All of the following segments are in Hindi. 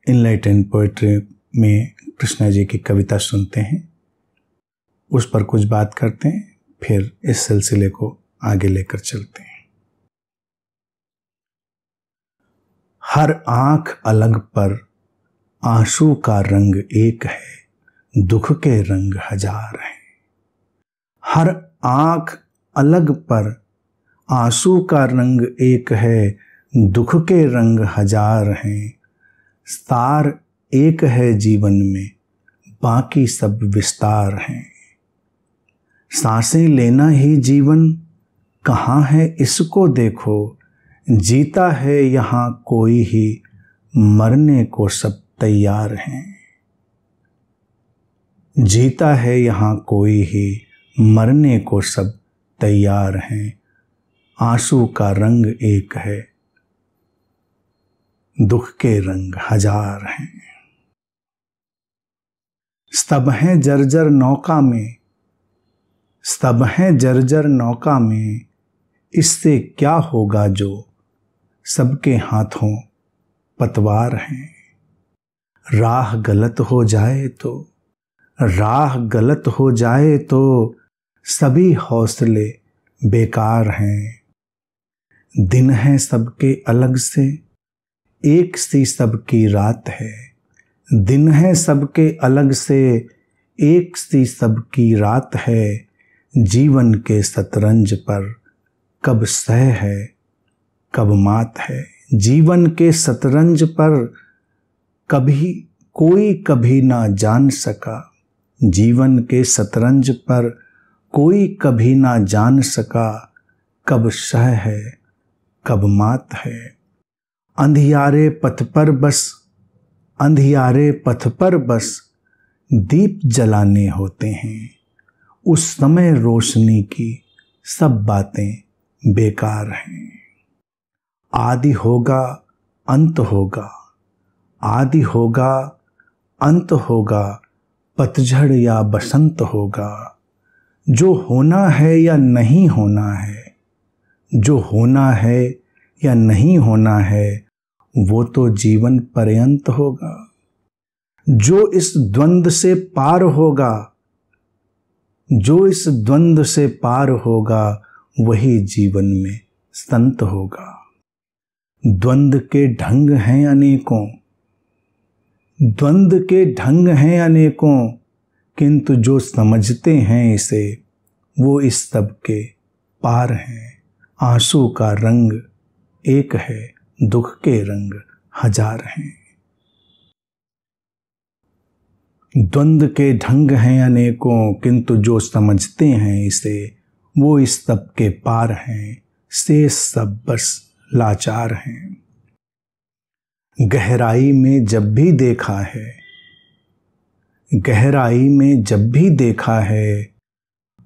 इनलाइटेंड पोएट्री में कृष्णा जी की कविता सुनते हैं, उस पर कुछ बात करते हैं, फिर इस सिलसिले को आगे लेकर चलते हैं। हर आंख अलग पर आंसू का रंग एक है, दुख के रंग हजार हैं। हर आंख अलग पर आंसू का रंग एक है, दुख के रंग हजार हैं। सार एक है जीवन में, बाकी सब विस्तार हैं। सांसें लेना ही जीवन, कहाँ है इसको देखो। जीता है यहाँ कोई ही, मरने को सब तैयार हैं। जीता है यहाँ कोई ही, मरने को सब तैयार हैं। आंसू का रंग एक है, दुख के रंग हजार हैं। स्तब हैं जर्जर नौका में, स्तब हैं जर्जर नौका में, इससे क्या होगा जो सबके हाथों पतवार हैं। राह गलत हो जाए तो, राह गलत हो जाए तो, सभी हौसले बेकार हैं। दिन है सबके अलग से, एक सी सबकी रात है। दिन है सबके अलग से, एक सी सबकी रात है। जीवन के शतरंज पर कब सह है, कब मात है। जीवन के शतरंज पर कभी कोई कभी ना जान सका। जीवन के शतरंज पर कोई कभी ना जान सका। कब सह है, कब मात है। अंधियारे पथ पर बस, अंधियारे पथ पर बस दीप जलाने होते हैं। उस समय रोशनी की सब बातें बेकार हैं। आदि होगा अंत होगा, आदि होगा अंत होगा, पतझड़ या बसंत होगा। जो होना है या नहीं होना है, जो होना है या नहीं होना है, वो तो जीवन पर्यंत होगा। जो इस द्वंद्व से पार होगा, जो इस द्वंद्व से पार होगा, वही जीवन में संत होगा। द्वंद्व के ढंग हैं अनेकों, द्वंद्व के ढंग हैं अनेकों, किंतु जो समझते हैं इसे, वो इस सब के पार हैं। आंसू का रंग एक है, दुख के रंग हजार हैं। द्वंद्व के ढंग हैं अनेकों, किंतु जो समझते हैं इसे, वो इस सब के पार हैं। शेष सब बस लाचार हैं। गहराई में जब भी देखा है, गहराई में जब भी देखा है,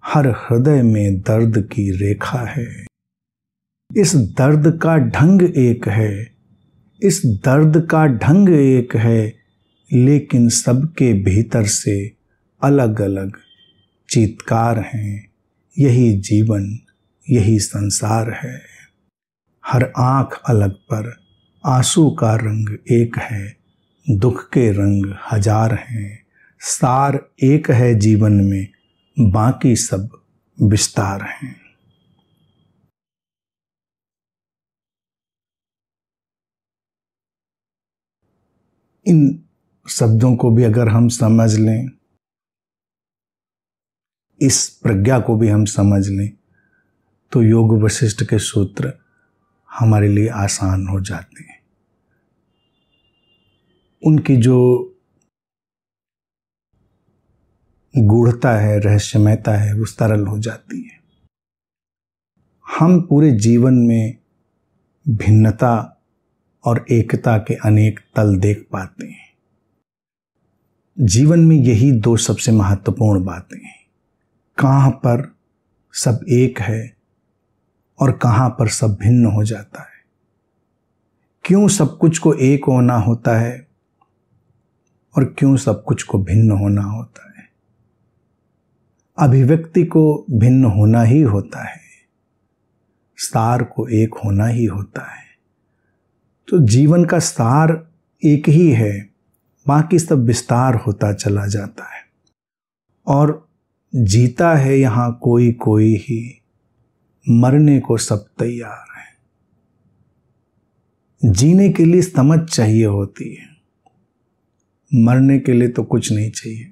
हर हृदय में दर्द की रेखा है। इस दर्द का ढंग एक है, इस दर्द का ढंग एक है, लेकिन सबके भीतर से अलग अलग चीत्कार हैं। यही जीवन, यही संसार है। हर आंख अलग पर आंसू का रंग एक है, दुख के रंग हजार हैं। सार एक है जीवन में, बाकी सब विस्तार हैं। इन शब्दों को भी अगर हम समझ लें, इस प्रज्ञा को भी हम समझ लें, तो योग वशिष्ठ के सूत्र हमारे लिए आसान हो जाते हैं। उनकी जो गूढ़ता है, रहस्यमयता है, वो सरल हो जाती है। हम पूरे जीवन में भिन्नता और एकता के अनेक तल देख पाते हैं। जीवन में यही दो सबसे महत्वपूर्ण बातें हैं। कहाँ पर सब एक है और कहाँ पर सब भिन्न हो जाता है। क्यों सब कुछ को एक होना होता है और क्यों सब कुछ को भिन्न होना होता है। अभिव्यक्ति को भिन्न होना ही होता है, सार को एक होना ही होता है। तो जीवन का सार एक ही है, बाकी सब विस्तार होता चला जाता है। और जीता है यहाँ कोई कोई ही, मरने को सब तैयार है। जीने के लिए समझ चाहिए होती है, मरने के लिए तो कुछ नहीं चाहिए।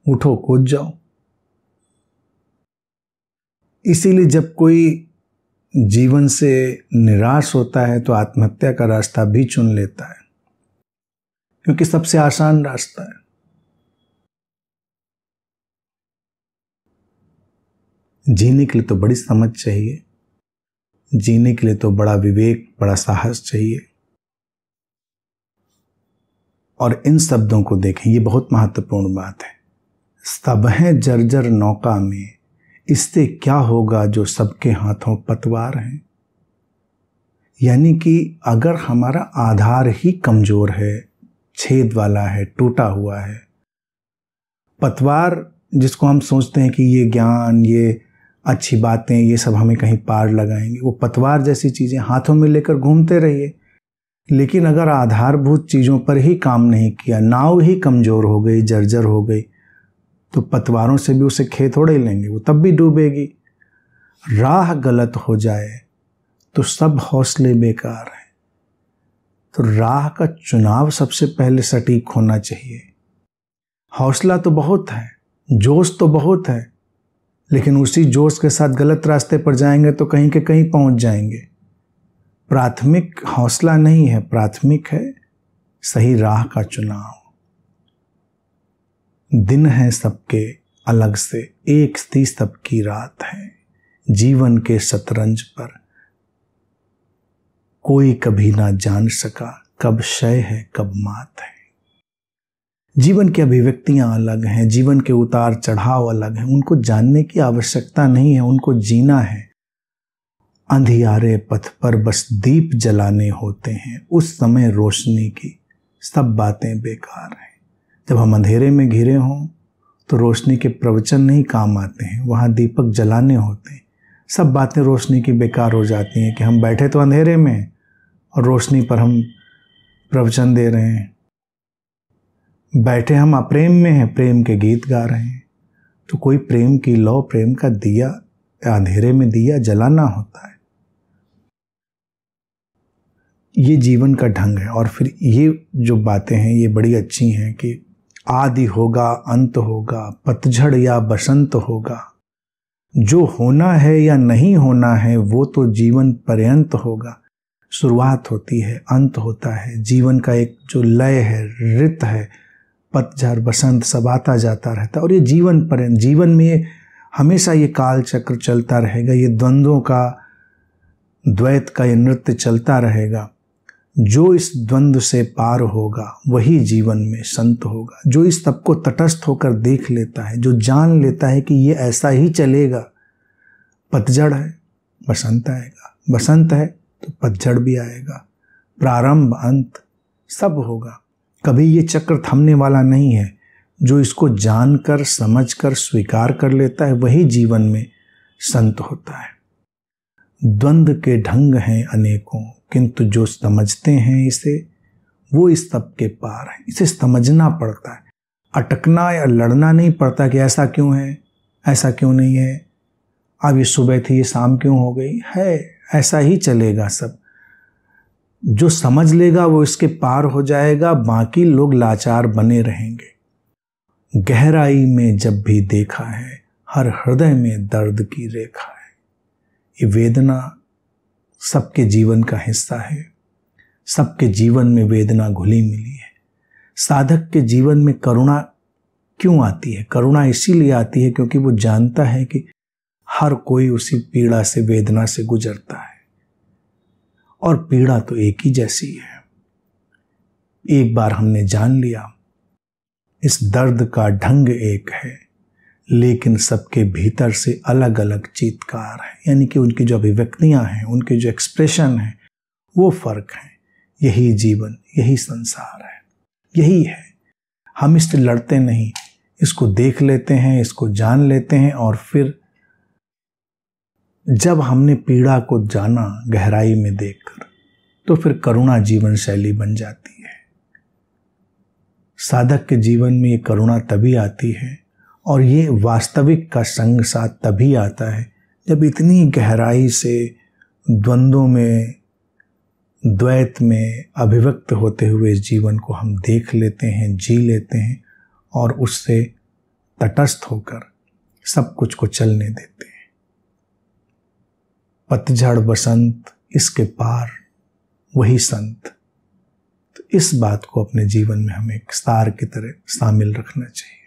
उठो, कूद जाओ। इसीलिए जब कोई जीवन से निराश होता है तो आत्महत्या का रास्ता भी चुन लेता है, क्योंकि सबसे आसान रास्ता है। जीने के लिए तो बड़ी समझ चाहिए, जीने के लिए तो बड़ा विवेक, बड़ा साहस चाहिए। और इन शब्दों को देखें, ये बहुत महत्वपूर्ण बात है। सब हैं जर्जर नौका में, इससे क्या होगा जो सबके हाथों पतवार हैं। यानी कि अगर हमारा आधार ही कमजोर है, छेद वाला है, टूटा हुआ है, पतवार जिसको हम सोचते हैं कि ये ज्ञान, ये अच्छी बातें, ये सब हमें कहीं पार लगाएंगे, वो पतवार जैसी चीजें हाथों में लेकर घूमते रहिए। लेकिन अगर आधारभूत चीजों पर ही काम नहीं किया, नाव ही कमजोर हो गई, जर्जर हो गई, तो पतवारों से भी उसे खेत थोड़े लेंगे, वो तब भी डूबेगी। राह गलत हो जाए तो सब हौसले बेकार हैं। तो राह का चुनाव सबसे पहले सटीक होना चाहिए। हौसला तो बहुत है, जोश तो बहुत है, लेकिन उसी जोश के साथ गलत रास्ते पर जाएंगे तो कहीं के कहीं पहुंच जाएंगे। प्राथमिक हौसला नहीं है, प्राथमिक है सही राह का चुनाव। दिन है सबके अलग से, एक सी सबकी रात है। जीवन के शतरंज पर कोई कभी ना जान सका कब क्षय है कब मात है। जीवन की अभिव्यक्तियां अलग हैं, जीवन के उतार चढ़ाव अलग हैं, उनको जानने की आवश्यकता नहीं है, उनको जीना है। अंधियारे पथ पर बस दीप जलाने होते हैं, उस समय रोशनी की सब बातें बेकार हैं। जब हम अंधेरे में घिरे हों तो रोशनी के प्रवचन नहीं काम आते हैं, वहाँ दीपक जलाने होते हैं। सब बातें रोशनी की बेकार हो जाती हैं कि हम बैठे तो अंधेरे में हैं और रोशनी पर हम प्रवचन दे रहे हैं। बैठे हम अप्रेम में हैं, प्रेम के गीत गा रहे हैं। तो कोई प्रेम की लौ, प्रेम का दिया, अंधेरे में दिया जलाना होता है। ये जीवन का ढंग है। और फिर ये जो बातें हैं ये बड़ी अच्छी हैं कि आदि होगा, अंत होगा, पतझड़ या बसंत होगा। जो होना है या नहीं होना है वो तो जीवन पर्यंत होगा। शुरुआत होती है, अंत होता है। जीवन का एक जो लय है, ऋत है, पतझड़ बसंत सब आता जाता रहता है। और ये जीवन पर्यंत, जीवन में ये हमेशा ये काल चक्र चलता रहेगा, ये द्वंद्वों का, द्वैत का ये नृत्य चलता रहेगा। जो इस द्वंद्व से पार होगा वही जीवन में संत होगा। जो इस सब को तटस्थ होकर देख लेता है, जो जान लेता है कि ये ऐसा ही चलेगा। पतझड़ है, बसंत आएगा, बसंत है तो पतझड़ भी आएगा। प्रारंभ अंत सब होगा। कभी ये चक्र थमने वाला नहीं है। जो इसको जानकर, समझकर, स्वीकार कर लेता है वही जीवन में संत होता है। द्वंद्व के ढंग हैं अनेकों, किंतु जो समझते हैं इसे वो इस सब के पार है। इसे समझना पड़ता है, अटकना या लड़ना नहीं पड़ता कि ऐसा क्यों है, ऐसा क्यों नहीं है, अब ये सुबह थी ये शाम क्यों हो गई है, ऐसा ही चलेगा सब। जो समझ लेगा वो इसके पार हो जाएगा, बाकी लोग लाचार बने रहेंगे। गहराई में जब भी देखा है, हर हृदय में दर्द की रेखा है। ये वेदना सबके जीवन का हिस्सा है। सबके जीवन में वेदना घुली मिली है। साधक के जीवन में करुणा क्यों आती है? करुणा इसीलिए आती है क्योंकि वो जानता है कि हर कोई उसी पीड़ा से, वेदना से गुजरता है और पीड़ा तो एक ही जैसी है। एक बार हमने जान लिया इस दर्द का ढंग एक है, लेकिन सबके भीतर से अलग अलग चीत्कार है। यानी कि उनकी जो अभिव्यक्तियां हैं, उनके जो एक्सप्रेशन हैं, वो फर्क है। यही जीवन, यही संसार है, यही है। हम इससे लड़ते नहीं, इसको देख लेते हैं, इसको जान लेते हैं और फिर जब हमने पीड़ा को जाना गहराई में देखकर, तो फिर करुणा जीवन शैली बन जाती है। साधक के जीवन में ये करुणा तभी आती है और ये वास्तविक का संग साथ तभी आता है जब इतनी गहराई से द्वंद्वों में, द्वैत में अभिव्यक्त होते हुए इस जीवन को हम देख लेते हैं, जी लेते हैं और उससे तटस्थ होकर सब कुछ को चलने देते हैं। पतझड़ बसंत इसके पार वही संत। तो इस बात को अपने जीवन में हमें एक सार की तरह शामिल रखना चाहिए।